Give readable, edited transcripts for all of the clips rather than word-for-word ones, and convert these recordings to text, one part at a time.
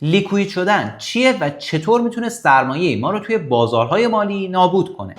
لیکوید شدن چیه و چطور میتونه سرمایه ما رو توی بازارهای مالی نابود کنه؟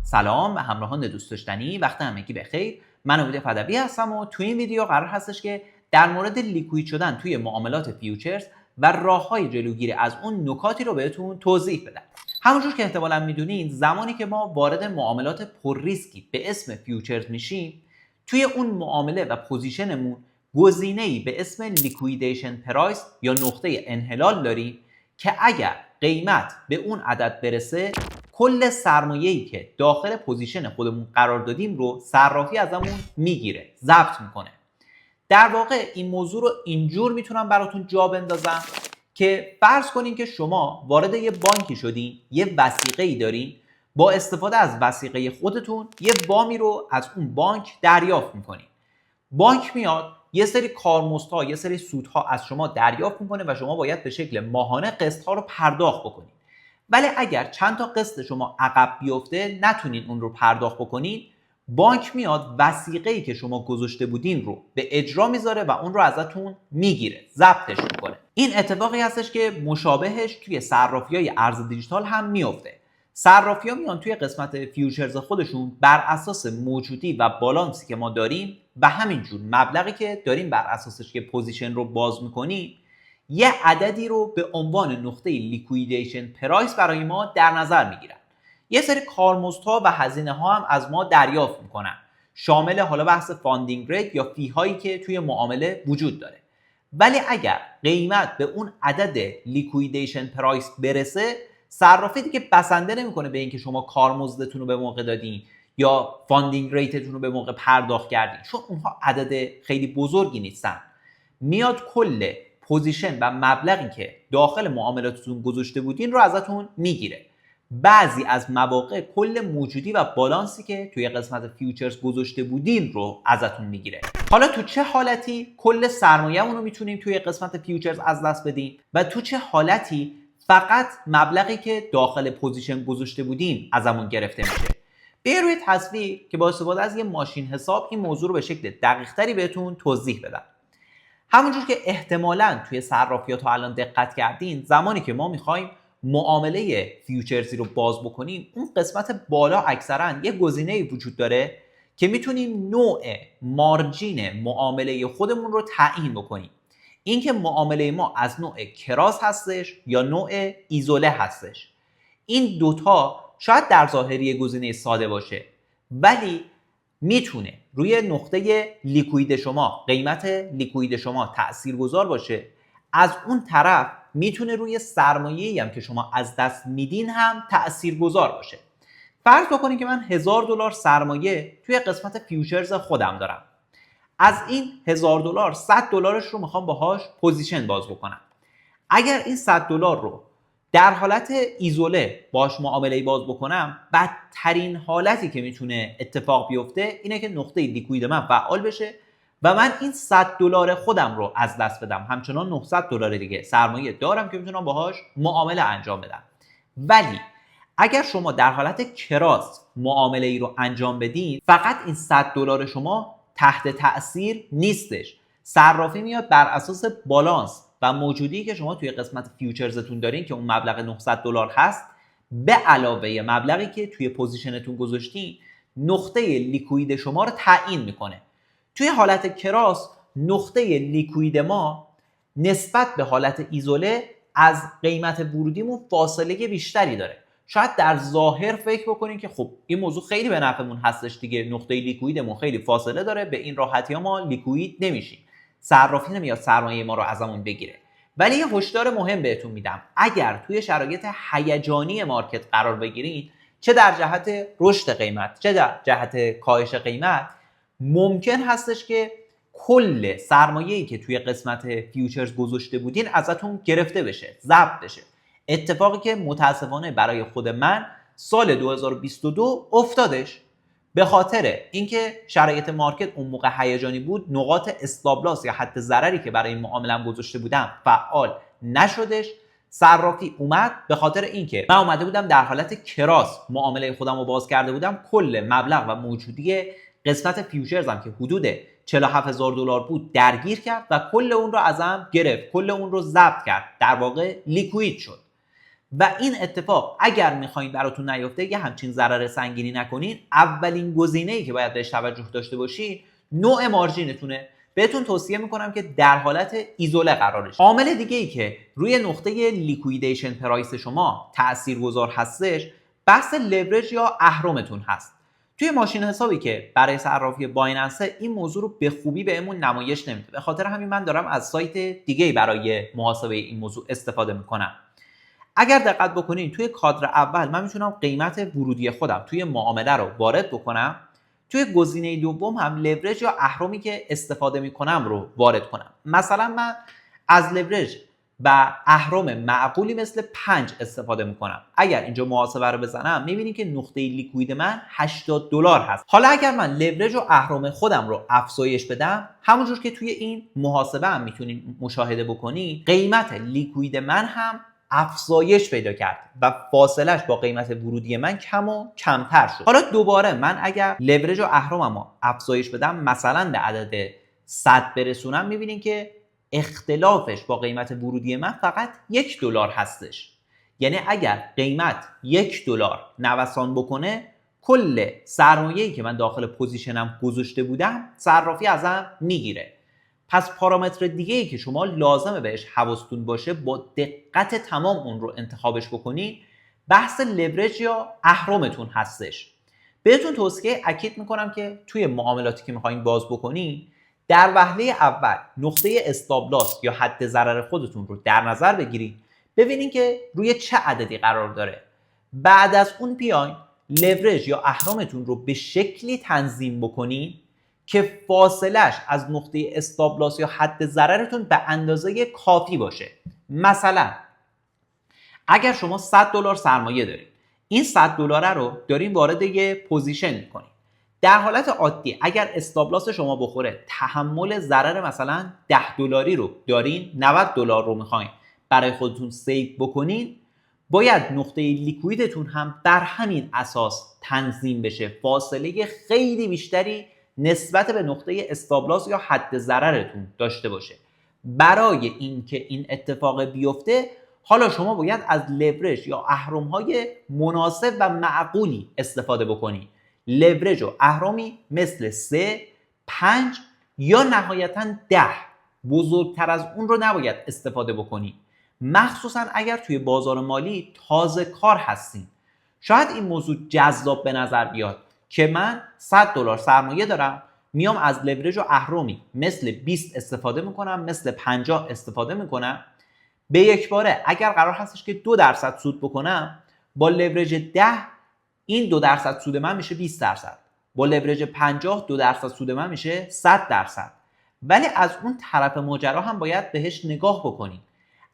سلام به همراهان دوست داشتنی، وقت همگی بخیر. من امید فدوی هستم و توی این ویدیو قرار هستش که در مورد لیکوید شدن توی معاملات فیوچرز و راههای جلوگیری از اون نکاتی رو بهتون توضیح بدم. همونجور که احتمالاً میدونین، زمانی که ما وارد معاملات پر ریسکی به اسم فیوچرز میشیم، توی اون معامله و پوزیشنمون گزینه‌ای به اسم لیکویدیشن پرایس یا نقطه انحلال داریم که اگر قیمت به اون عدد برسه، کل سرمایه‌ای که داخل پوزیشن خودمون قرار دادیم رو صرافی ازمون میگیره، ضبط میکنه. در واقع این موضوع رو اینجور میتونم براتون جا بندازم که فرض کنین که شما وارد یه بانکی شدین، یه وثیقه‌ای دارین، با استفاده از وثیقه خودتون یه وامی رو از اون بانک دریافت میکنین. بانک میاد یه سری کارمزدها، یه سری سودها از شما دریافت میکنه و شما باید به شکل ماهانه قسطها رو پرداخت بکنید. ولی اگر چند تا قسط شما عقب بیفته، نتونین اون رو پرداخت بکنین، بانک میاد وثیقه‌ای که شما گذاشته بودین رو به اجرا میذاره و اون رو ازتون میگیره، ضبطش میکنه. این اتفاقی هستش که مشابهش توی صرافی‌های ارز دیجیتال هم میفته. صرافی‌ها میان توی قسمت فیوچرز خودشون بر اساس موجودی و بالانسی که ما داریم و همینجور مبلغی که داریم بر اساسش که پوزیشن رو باز میکنیم، یه عددی رو به عنوان نقطه لیکویدیشن پرایس برای ما در نظر میگیرن. یه سری کارمزدها و هزینه ها هم از ما دریافت میکنن، شامل حالا بحث فاندینگ ریت یا فی هایی که توی معامله وجود داره. ولی اگر قیمت به اون عدد لیکویدیشن پرایس برسه، صرافی دیگه بسنده نمیکنه به اینکه شما کارمزدتون رو به موقع دادین یا فاندینگ ریتتون رو به موقع پرداخت کردین، چون اونها عدد خیلی بزرگی نیستن. میاد کل پوزیشن و مبلغی که داخل معاملاتتون گذاشته بودین رو ازتون میگیره. بعضی از مواقع کل موجودی و بالانسی که توی قسمت فیوچرز گذاشته بودین رو ازتون میگیره. حالا تو چه حالتی کل سرمایه‌مون رو میتونیم توی قسمت فیوچرز از دست بدیم و تو چه حالتی فقط مبلغی که داخل پوزیشن گذاشته بودیم ازمون گرفته میشه؟ به روی تصویر که با استفاده از یه ماشین حساب این موضوع رو به شکل دقیق‌تری بهتون توضیح بدم. همونجور که احتمالاً توی صرافیات ها الان دقت کردین، زمانی که ما میخوایم معامله فیوچرزی رو باز بکنیم، اون قسمت بالا اکثرا یه گزینه‌ای وجود داره که میتونیم نوع مارجین معامله خودمون رو تعیین بکنیم. اینکه معامله ما از نوع کراس هستش یا نوع ایزوله هستش. این دوتا شاید در ظاهری گزینه ساده باشه، ولی میتونه روی نقطه لیکوید شما، قیمت لیکوید شما تاثیرگذار باشه. از اون طرف میتونه روی سرمایه‌ای هم که شما از دست میدین هم تاثیرگذار باشه. فرض بکنید که من $1000 سرمایه توی قسمت فیوچرز خودم دارم. از این $1000 $100 رو میخوام باهاش پوزیشن باز بکنم. اگر این $100 رو در حالت ایزوله باش معامله باز بکنم، بدترین حالتی که میتونه اتفاق بیفته اینه که نقطه لیکوید من فعال بشه و من این $100 خودم رو از دست بدم. همچنان $900 دیگه سرمایه دارم که میتونم باهاش معامله انجام بدم. ولی اگر شما در حالت کراس معامله ای رو انجام بدین، فقط این $100 شما تحت تأثیر نیستش. صرافی میاد بر اساس بالانس و موجودی که شما توی قسمت فیوچرزتون دارین که اون مبلغ $900 هست، به علاوه مبلغی که توی پوزیشنتون گذاشتین، نقطه لیکوید شما رو تعیین میکنه. توی حالت کراس نقطه لیکوید ما نسبت به حالت ایزوله از قیمت ورودیمون فاصله بیشتری داره. شاید در ظاهر فکر بکنین که خب این موضوع خیلی به نفعمون هستش دیگه، نقطه لیکویدمون خیلی فاصله داره، به این راحتی ها ما لیکوید نمیشیم، صرافی نمیاد سرمایه ما رو ازمون بگیره. ولی یه هشدار مهم بهتون میدم، اگر توی شرایط هیجانی مارکت قرار بگیرین، چه در جهت رشد قیمت چه در جهت کاهش قیمت، ممکن هستش که کل سرمایه‌ای که توی قسمت فیوچرز گذاشته بودین ازتون گرفته بشه، ضبط بشه. اتفاقی که متاسفانه برای خود من سال 2022 افتادش. به خاطر اینکه شرایط مارکت اون موقع هیجانی بود، نقاط استابلاس یا حد ضرری که برای این معامله‌ام گذاشته بودم فعال نشدش. صرافی اومد، به خاطر اینکه من اومده بودم در حالت کراس معامله خودم رو باز کرده بودم، کل مبلغ و موجودی قسمت فیوچرزم که حدود $47000 بود درگیر کرد و کل اون رو ازم گرفت، کل اون رو ضبط کرد، در واقع لیکوید شد. و این اتفاق اگر میخواین براتون نیفته، یه همچین ضرر سنگینی نکنین، اولین گزینه‌ای که باید بهش توجه داشته باشین نوع مارجینتونه. بهتون توصیه میکنم که در حالت ایزوله قرارش. عامل دیگه ای که روی نقطه لیکویدیشن پرایس شما تاثیرگذار هستش، بحث لورج یا اهرمتون هست. توی ماشین حسابی که برای صرافی بایننس این موضوع رو به خوبی بهمون نمایش نمیده. به خاطر همین من دارم از سایت دیگه‌ای برای محاسبه این موضوع استفاده میکنم. اگر دقت بکنین توی کادر اول من میتونم قیمت ورودی خودم توی معامله رو وارد بکنم، توی گزینه دوم هم لورج یا اهرمی که استفاده میکنم رو وارد کنم. مثلا من از لورج و اهرم معقولی مثل 5 استفاده میکنم. اگر اینجا محاسبه رو بزنم میبینیم که نقطه لیکوید من $80 هست. حالا اگر من لورج و اهرم خودم رو افزایش بدم، همونجور که توی این محاسبه هم میتونید مشاهده بکنید، قیمت لیکوید من هم افزایش پیدا کرد و فاصلش با قیمت ورودی من کم و کمتر شد. حالا دوباره من اگر لورج و اهرممو افزایش بدم، مثلا به عدد 100 برسونم، میبینین که اختلافش با قیمت ورودی من فقط $1 هستش. یعنی اگر قیمت $1 نوسان بکنه، کل سرمایه‌ای که من داخل پوزیشنم گذاشته بودم صرافی ازم میگیره. پس پارامتر دیگه ای که شما لازمه بهش حواستون باشه، با دقت تمام اون رو انتخابش بکنید، بحث لورج یا اهرمتون هستش. بهتون توصیه اکید میکنم که توی معاملاتی که میخواین باز بکنید، در وهله اول نقطه استابلاس یا حد ضرر خودتون رو در نظر بگیرید، ببینید که روی چه عددی قرار داره. بعد از اون بیاین لورج یا اهرمتون رو به شکلی تنظیم بکنید که فاصلش از نقطه استابلاس یا حد ضررتون به اندازه کافی باشه. مثلا اگر شما $100 سرمایه دارید، این $100 رو دارین وارد یه پوزیشن میکنید. در حالت عادی اگر استابلاس شما بخوره، تحمل ضرر مثلا $10 رو دارین، $90 رو میخواین برای خودتون سیو بکنین، باید نقطه لیکویدتون هم بر همین اساس تنظیم بشه، فاصله خیلی بیشتری نسبت به نقطه استابلاس یا حد ضررتون داشته باشه. برای اینکه این اتفاق بیفته، حالا شما باید از لورج یا اهرم‌های مناسب و معقولی استفاده بکنید. لورج و اهرمی مثل 3، 5 یا نهایتاً 10. بزرگتر از اون رو نباید استفاده بکنید، مخصوصا اگر توی بازار مالی تازه کار هستین. شاید این موضوع جذاب به نظر بیاد که من $100 سرمایه دارم، میام از لورج و اهرمی مثل 20 استفاده میکنم، مثل 50 استفاده میکنم. به یک باره اگر قرار هستش که 2% سود بکنم، با لورج 10 این 2% سود من میشه 20%، با لورج 50 2% سود من میشه 100%. ولی از اون طرف ماجرا هم باید بهش نگاه بکنید.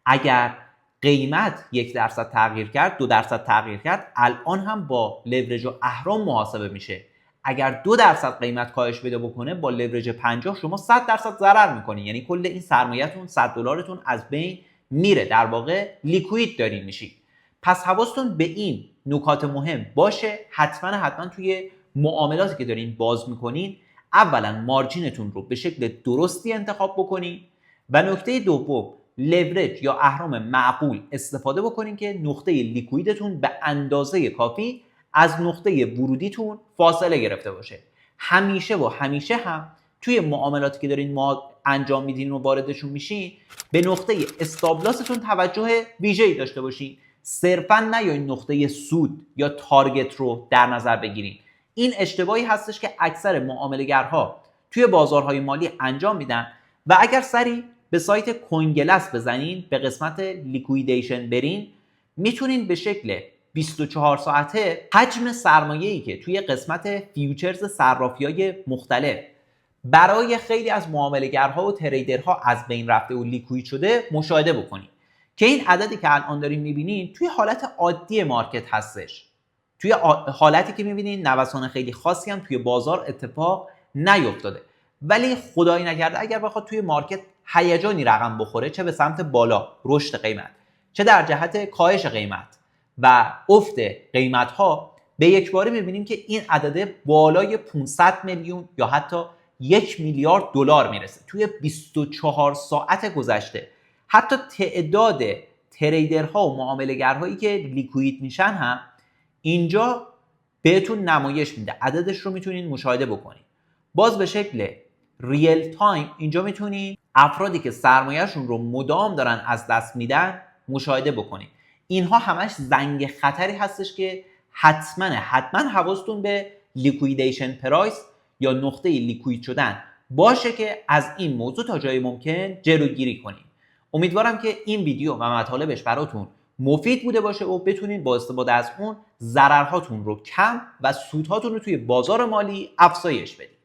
اگر قیمت 1% تغییر کرد، 2% تغییر کرد، الان هم با لورج و اهرم محاسبه میشه. اگر 2% قیمت کاهش پیدا بکنه، با لورج 50 شما 100% ضرر میکنید. یعنی کل این سرمایه‌تون $100 از بین میره، در واقع لیکوید دارین میشید. پس حواستون به این نکات مهم باشه. حتما توی معاملاتی که دارین باز میکنین، اولا مارجینتون رو به شکل درستی انتخاب بکنین و نکته دوم، لورج یا اهرم معقول استفاده بکنین که نقطه لیکویدتون به اندازه کافی از نقطه ورودیتون فاصله گرفته باشه. همیشه هم توی معاملاتی که دارین انجام میدین و واردشون میشین، به نقطه استابلاستون توجه ویژه‌ای داشته باشین. صرفا نیاین نقطه سود یا تارگت رو در نظر بگیرین. این اشتباهی هستش که اکثر معامله‌گرها توی بازارهای مالی انجام میدن و اگر سری به سایت کوینگلس بزنین، به قسمت لیکویدیشن برین، میتونین به شکل 24 ساعته حجم سرمایه‌ای که توی قسمت فیوچرز صرافی‌های مختلف برای خیلی از معامله‌گرها و تریدرها از بین رفته و لیکوید شده مشاهده بکنید که این عددی که الان دارین میبینین توی حالت عادی مارکت هستش. توی حالتی که میبینین نوسان خیلی خاصی هم توی بازار اتفاق نیفتاده. ولی خدایی نکرده اگر بخواد توی مارکت هیجانی رقم بخوره، چه به سمت بالا رشد قیمت، چه در جهت کاهش قیمت و افت قیمت ها، به یک باره میبینیم که این عدد بالای 500 میلیون یا حتی 1 میلیارد دلار میرسه توی 24 ساعت گذشته. حتی تعداد تریدرها و معامله‌گرهایی که لیکوید میشن هم اینجا بهتون نمایش میده، عددش رو میتونین مشاهده بکنید. باز به شکل ریل تایم اینجا میتونید افرادی که سرمایه‌شون رو مدام دارن از دست میدن مشاهده بکنید. اینها همش زنگ خطری هستش که حتما حواستون به لیکویدیشن پرایس یا نقطه لیکوید شدن باشه که از این موضوع تا جای ممکن جلوگیری کنید. امیدوارم که این ویدیو و مطالبش براتون مفید بوده باشه و بتونید با استفاده از اون ضررهاتون رو کم و سودهاتون رو توی بازار مالی افزایش بدید.